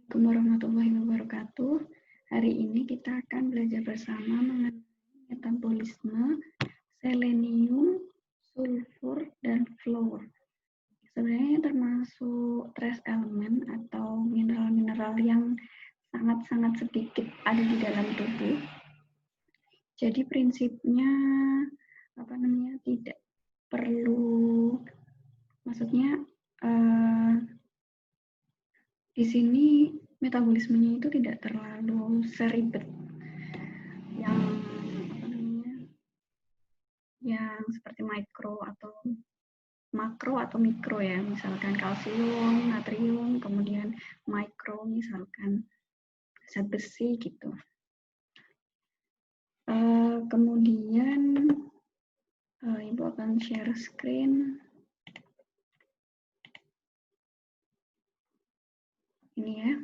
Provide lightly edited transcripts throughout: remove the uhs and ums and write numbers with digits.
Assalamualaikum warahmatullahi wabarakatuh. Hari ini kita akan belajar bersama mengenai metabolisme selenium, sulfur, dan fluor. Sebenarnya termasuk trace element atau mineral-mineral yang sangat-sangat sedikit ada di dalam tubuh. Jadi prinsipnya tidak perlu, maksudnya di sini metabolismenya itu tidak terlalu seribet yang seperti makro atau mikro ya, misalkan kalsium, natrium, kemudian mikro misalkan zat besi gitu. Kemudian Ibu akan share screen. Ini ya.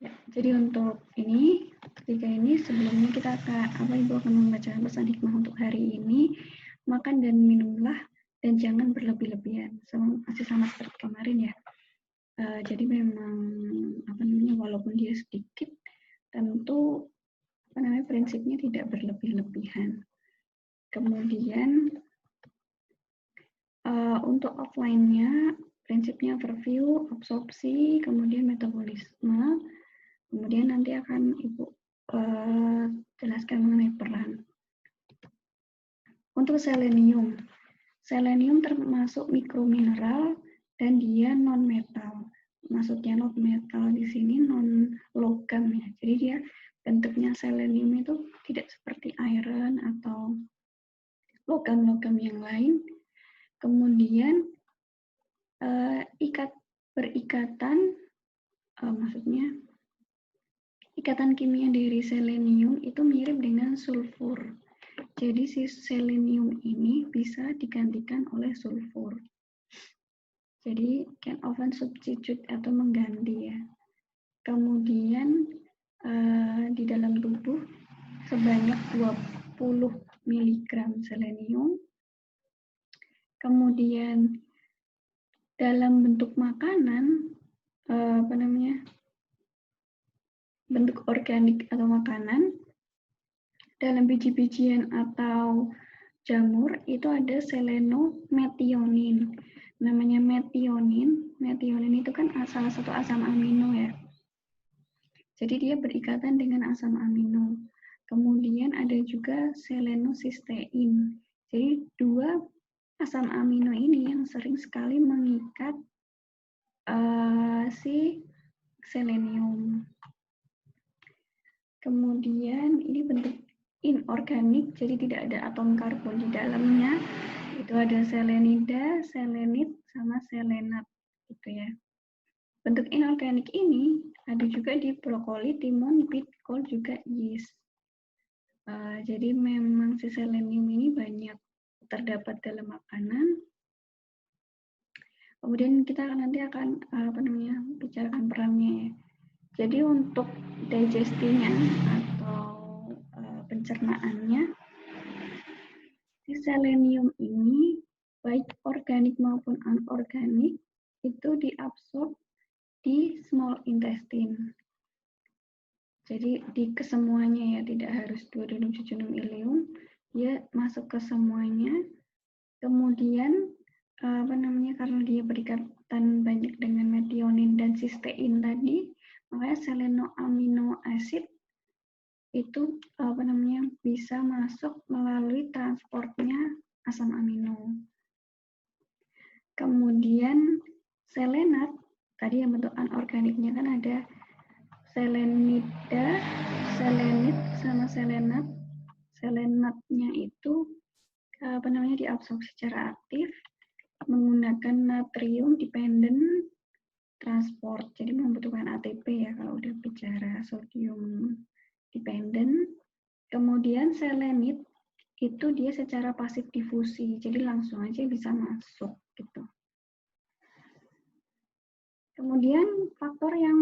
Ya, jadi untuk ini, ketika ini sebelumnya kita Ibu akan membaca pesan hikmah untuk hari ini. Makan dan minumlah dan jangan berlebih-lebihan. Masih sama seperti kemarin ya. Jadi memang walaupun dia sedikit, tentu prinsipnya tidak berlebih-lebihan. Kemudian untuk offline-nya prinsipnya overview, absorpsi, kemudian metabolisme, kemudian nanti akan Ibu jelaskan mengenai peran. Untuk selenium termasuk mikromineral dan dia non metal. Maksudnya non metal di sini non logam ya. Jadi dia bentuknya selenium itu tidak seperti iron atau logam-logam yang lain. Kemudian ikatan kimia dari selenium itu mirip dengan sulfur. Jadi si selenium ini bisa digantikan oleh sulfur. Jadi can often substitute atau mengganti ya. Kemudian di dalam tubuh sebanyak 20 mg selenium. Kemudian dalam bentuk makanan bentuk organik atau makanan, dalam biji-bijian atau jamur itu ada selenometionin. Namanya metionin itu kan salah satu asam amino ya. Jadi dia berikatan dengan asam amino. Kemudian ada juga selenocysteine. Jadi dua asam amino ini yang sering sekali mengikat si selenium. Kemudian ini bentuk inorganik, jadi tidak ada atom karbon di dalamnya. Itu ada selenida, selenit, sama selenat, gitu ya. Bentuk inorganik ini ada juga di brokoli, timun, beet, kol, juga yeast. Jadi memang si selenium ini banyak terdapat dalam makanan. Kemudian kita nanti akan bicarakan perannya ya. Jadi untuk digestinya atau pencernaannya, si selenium ini baik organik maupun anorganik itu diabsorb di small intestine. Jadi di kesemuanya ya, tidak harus duodenum, jejunum, ileum, dia masuk ke semuanya. Kemudian karena dia berikatan banyak dengan metionin dan cysteine tadi, makanya selenoamino acid itu bisa masuk melalui transportnya asam amino. Kemudian selenat, tadi yang bentuk anorganiknya kan ada selenida, selenit, sama selenat. Selenatnya itu diabsorpsi secara aktif menggunakan natrium dependent transport. Jadi membutuhkan ATP ya kalau udah bicara sodium dependent. Kemudian selenit itu dia secara pasif difusi, jadi langsung aja bisa masuk gitu. Kemudian faktor yang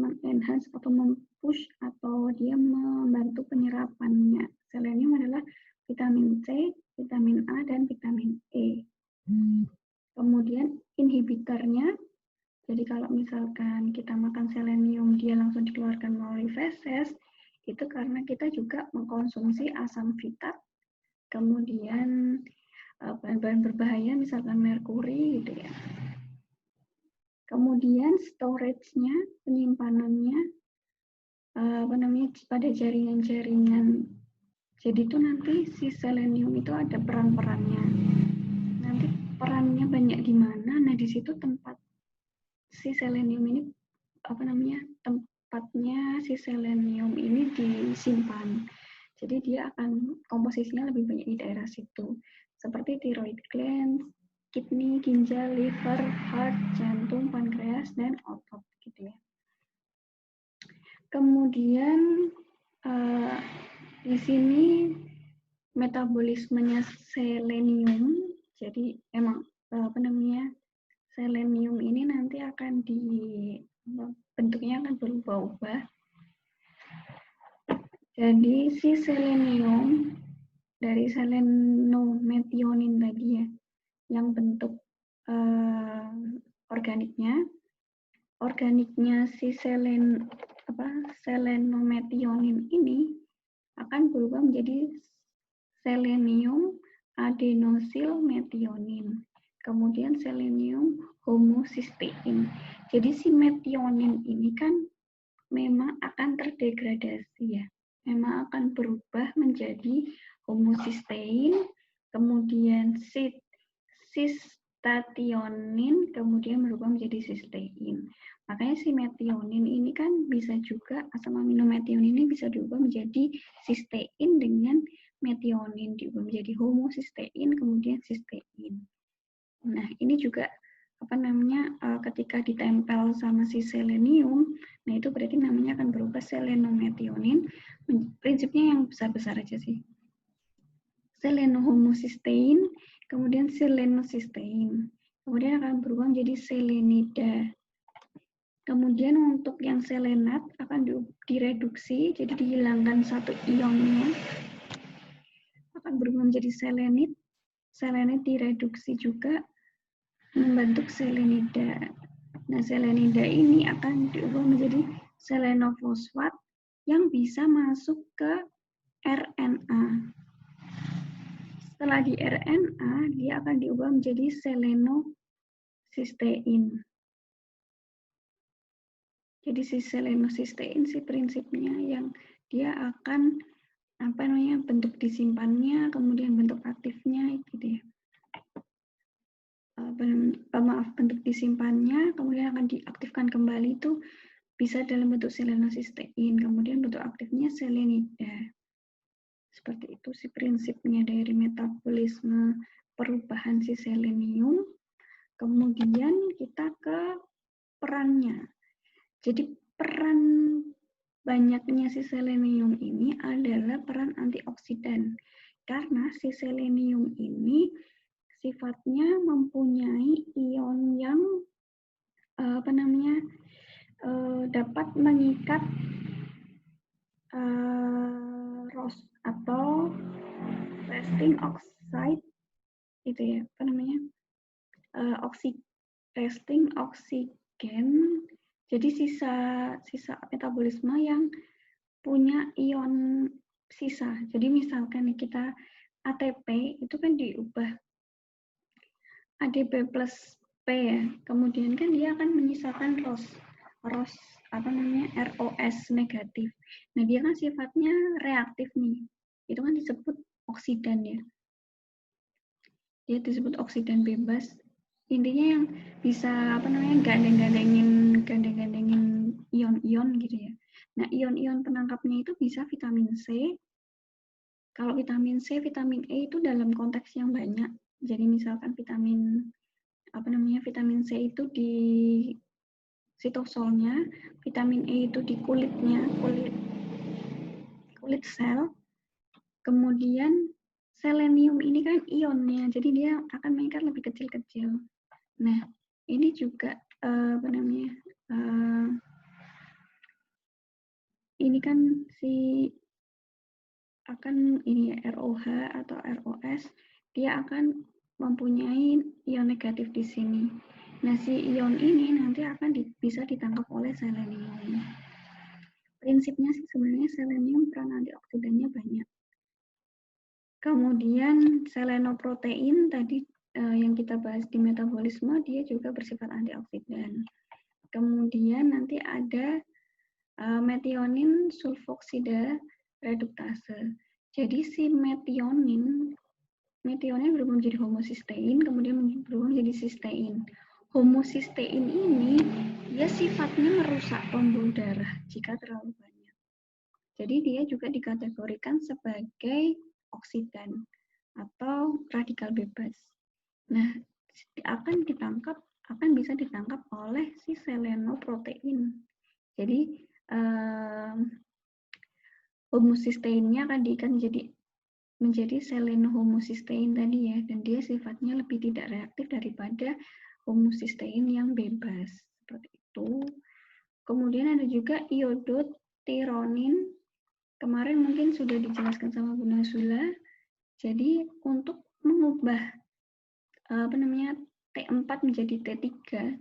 mengenhance atau mempush atau dia membantu penyerapannya. Selenium adalah vitamin C, vitamin A, dan vitamin E. Kemudian inhibitornya, jadi kalau misalkan kita makan selenium, dia langsung dikeluarkan melalui feses, itu karena kita juga mengkonsumsi asam fitat, kemudian bahan-bahan berbahaya, misalkan merkuri, gitu ya. Kemudian storage-nya, penyimpanannya, pada jaringan-jaringan. Jadi itu nanti si selenium itu ada peran-perannya. Nanti perannya banyak di mana? Nah di situ tempat si selenium ini tempatnya si selenium ini disimpan. Jadi dia akan komposisinya lebih banyak di daerah situ. Seperti thyroid gland, kidney, ginjal, liver, heart, jantung, pankreas, dan otot gitu ya. Kemudian di sini metabolismenya selenium, jadi emang selenium ini nanti akan bentuknya akan berubah-ubah. Jadi si selenium dari selenometionin tadi ya, yang bentuk organiknya si selenometionin ini akan berubah menjadi selenium adenosil metionin, kemudian selenium homocysteine. Jadi si metionin ini kan memang akan terdegradasi ya, memang akan berubah menjadi homocysteine, kemudian cystathionin, kemudian berubah menjadi cysteine. Makanya si metionin ini kan bisa juga, asam amino metionin ini bisa diubah menjadi cysteine dengan metionin, diubah menjadi homocysteine, kemudian cysteine. Nah, ini juga ketika ditempel sama si selenium, nah itu berarti namanya akan berubah selenometionin. Prinsipnya yang besar-besar aja sih. Selenohomocysteine, kemudian selenocysteine. Kemudian akan berubah menjadi selenida. Kemudian untuk yang selenat akan direduksi, jadi dihilangkan satu ionnya. Akan berubah menjadi selenit. Selenit direduksi juga membentuk selenida. Nah, selenida ini akan diubah menjadi selenofosfat yang bisa masuk ke RNA. Setelah di RNA, dia akan diubah menjadi selenocysteine. Jadi si selenocysteine si prinsipnya yang dia akan bentuk disimpannya, kemudian bentuk aktifnya gitu ya. Bentuk disimpannya, kemudian akan diaktifkan kembali itu bisa dalam bentuk selenocysteine, kemudian bentuk aktifnya selenida. Seperti itu sih prinsipnya dari metabolisme perubahan si selenium. Kemudian kita ke perannya. Jadi peran banyaknya si selenium ini adalah peran antioksidan. Karena si selenium ini sifatnya mempunyai ion yang dapat mengikat ROS atau resting oxide itu ya, resting oksigen. Jadi sisa metabolisme yang punya ion sisa. Jadi misalkan kita ATP itu kan diubah ADP plus P ya. Kemudian kan dia akan menyisakan ROS negatif. Nah, dia kan sifatnya reaktif nih. Itu kan disebut oksidan ya. Dia disebut oksidan bebas. Intinya yang bisa gandeng-gandengin ion-ion gitu ya. Nah, ion-ion penangkapnya itu bisa vitamin C. Kalau vitamin C, vitamin E itu dalam konteks yang banyak. Jadi misalkan vitamin C itu di sitosolnya, vitamin E itu di kulitnya, kulit sel. Kemudian selenium ini kan ionnya, jadi dia akan mengikat lebih kecil-kecil. Nah, ini juga ini kan si akan ini ya, ROH atau ROS, dia akan mempunyai ion negatif di sini. Nah, si ion ini nanti akan bisa ditangkap oleh selenium. Prinsipnya sih sebenarnya selenium peran antioksidannya banyak. Kemudian selenoprotein tadi yang kita bahas di metabolisme, dia juga bersifat antioksidan. Kemudian nanti ada metionin sulfoksida reduktase. Jadi si metionin berubah menjadi homosistein, kemudian berubah menjadi sistein. Homosistein ini dia sifatnya merusak pembuluh darah jika terlalu banyak. Jadi dia juga dikategorikan sebagai oksidan atau radikal bebas. Nah, akan bisa ditangkap oleh si selenoprotein. Jadi homosisteinnya akan menjadi selenohomosistein tadi ya, dan dia sifatnya lebih tidak reaktif daripada homosistein yang bebas seperti itu. Kemudian ada juga iodotironin. Kemarin mungkin sudah dijelaskan sama Bu Nazula. Jadi untuk mengubah T4 menjadi T3.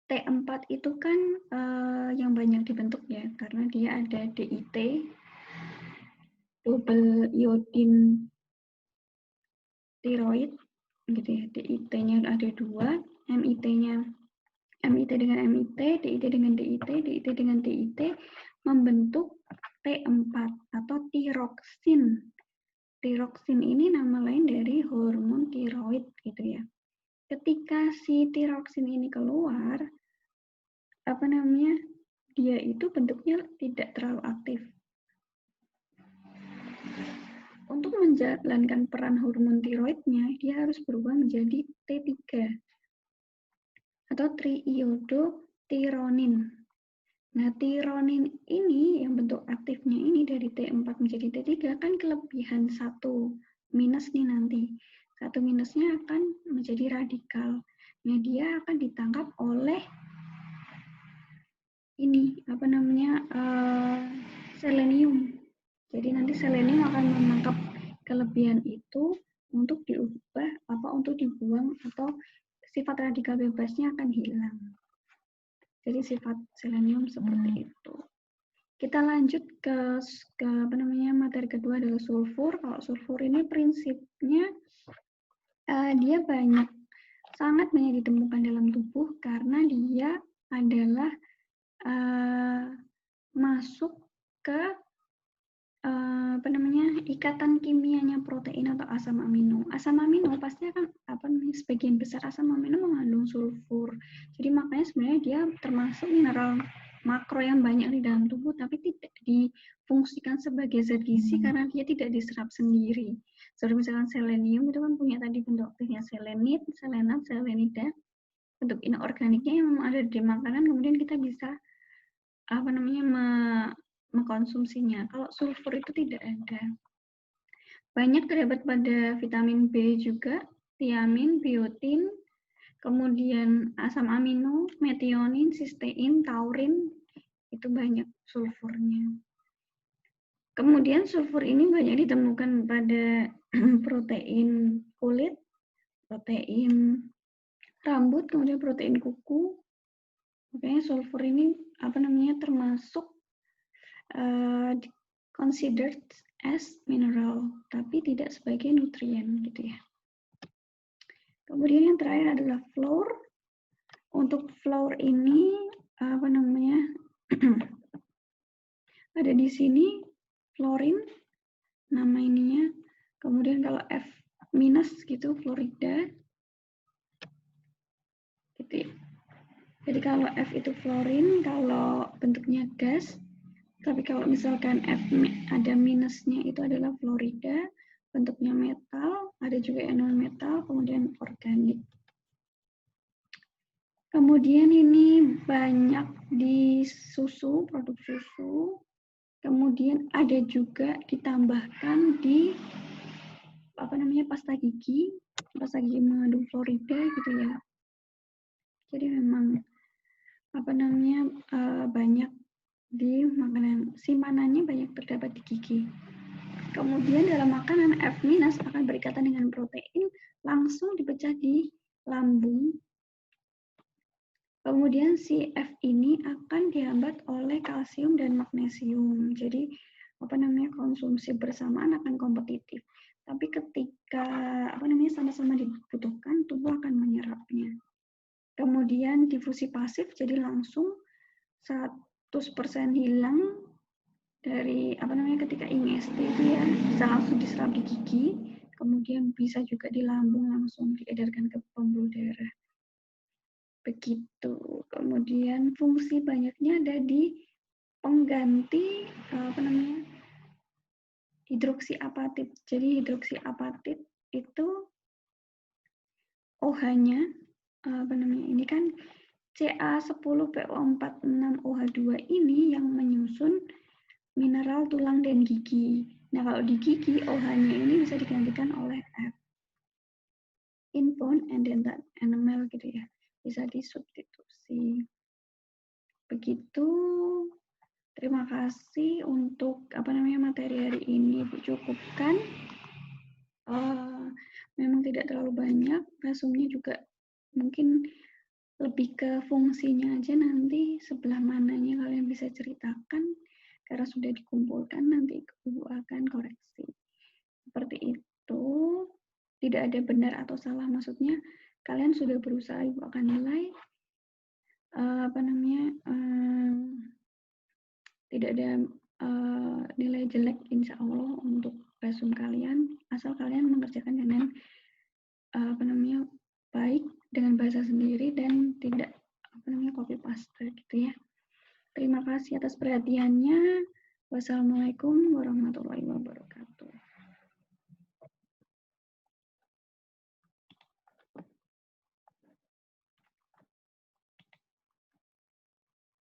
T4 itu kan yang banyak dibentuk ya, karena dia ada DIT, double iodine tiroid, gitu ya. DIT-nya ada 2, MIT-nya MIT dengan MIT, DIT dengan DIT, DIT dengan DIT membentuk T4 atau tiroksin. Tiroksin ini nama lain dari hormon tiroid gitu ya. Ketika si tiroksin ini keluar, dia itu bentuknya tidak terlalu aktif. Untuk menjalankan peran hormon tiroidnya, dia harus berubah menjadi T3 atau triiodotironin. Nah, tironin ini yang bentuk aktifnya ini dari T4 menjadi T3 kan kelebihan 1 minus nih nanti. 1 minusnya akan menjadi radikal. Nah, dia akan ditangkap oleh ini selenium. Jadi nanti selenium akan menangkap kelebihan itu untuk dibuang atau sifat radikal bebasnya akan hilang. Jadi sifat selenium seperti itu. Kita lanjut ke materi kedua adalah sulfur. Kalau sulfur ini prinsipnya dia sangat banyak ditemukan dalam tubuh karena dia adalah masuk ke ikatan kimianya protein atau asam amino. Asam amino pasti akan sebagian besar asam amino mengandung sulfur. Jadi makanya sebenarnya dia termasuk mineral makro yang banyak di dalam tubuh tapi tidak difungsikan sebagai zat gizi karena dia tidak diserap sendiri. Seperti misalkan selenium itu kan punya tadi bentuk aktifnya selenit, selenat, selenida. Bentuk inorganiknya yang memang ada di makanan kemudian kita bisa mengkonsumsinya. Kalau sulfur itu tidak ada. Banyak terdapat pada vitamin B juga, tiamin, biotin, kemudian asam amino, metionin, sistein, taurin, itu banyak sulfurnya. Kemudian sulfur ini banyak ditemukan pada protein kulit, protein rambut, kemudian protein kuku. Makanya sulfur ini termasuk considered as mineral, tapi tidak sebagai nutrien gitu ya. Kemudian yang terakhir adalah fluor. Untuk fluor ini ada di sini fluorin nama ininya. Kemudian kalau F minus gitu fluorida. Gitu ya. Jadi kalau F itu fluorin, kalau bentuknya gas. Tapi kalau misalkan F ada minusnya itu adalah fluorida, bentuknya metal, ada juga yang non metal, kemudian organik. Kemudian ini banyak di susu, produk susu. Kemudian ada juga ditambahkan di pasta gigi. Pasta gigi mengandung fluorida gitu ya. Jadi memang banyak di makanan. Si mananya banyak terdapat di gigi. Kemudian dalam makanan F- akan berikatan dengan protein, langsung dipecah di lambung. Kemudian si F ini akan dihambat oleh kalsium dan magnesium. Jadi konsumsi bersamaan akan kompetitif. Tapi ketika sama-sama dibutuhkan, tubuh akan menyerapnya. Kemudian difusi pasif, jadi langsung 100% hilang dari ketika ingesti itu ya, bisa langsung diserap di gigi, kemudian bisa juga di lambung langsung diedarkan ke pembuluh darah. Begitu. Kemudian fungsi banyaknya ada di pengganti hidroksi apatit. Jadi hidroksi apatit itu OH-nya ini kan Ca10PO46OH2 ini yang menyusun mineral tulang dan gigi. Nah, kalau di gigi, OH-nya ini bisa digantikan oleh F. In bone and dental enamel gitu ya. Bisa disubstitusi. Begitu. Terima kasih untuk materi hari ini Ibu cukupkan. Memang tidak terlalu banyak, resumnya juga mungkin lebih ke fungsinya aja, nanti sebelah mananya kalian bisa ceritakan karena sudah dikumpulkan, nanti Ibu akan koreksi. Seperti itu, tidak ada benar atau salah, maksudnya kalian sudah berusaha, Ibu akan nilai tidak ada nilai jelek insya Allah untuk resum kalian, asal kalian mengerjakan dengan baik dengan bahasa sendiri dan tidak copy paste gitu ya. Terima kasih atas perhatiannya. Wassalamualaikum warahmatullahi wabarakatuh.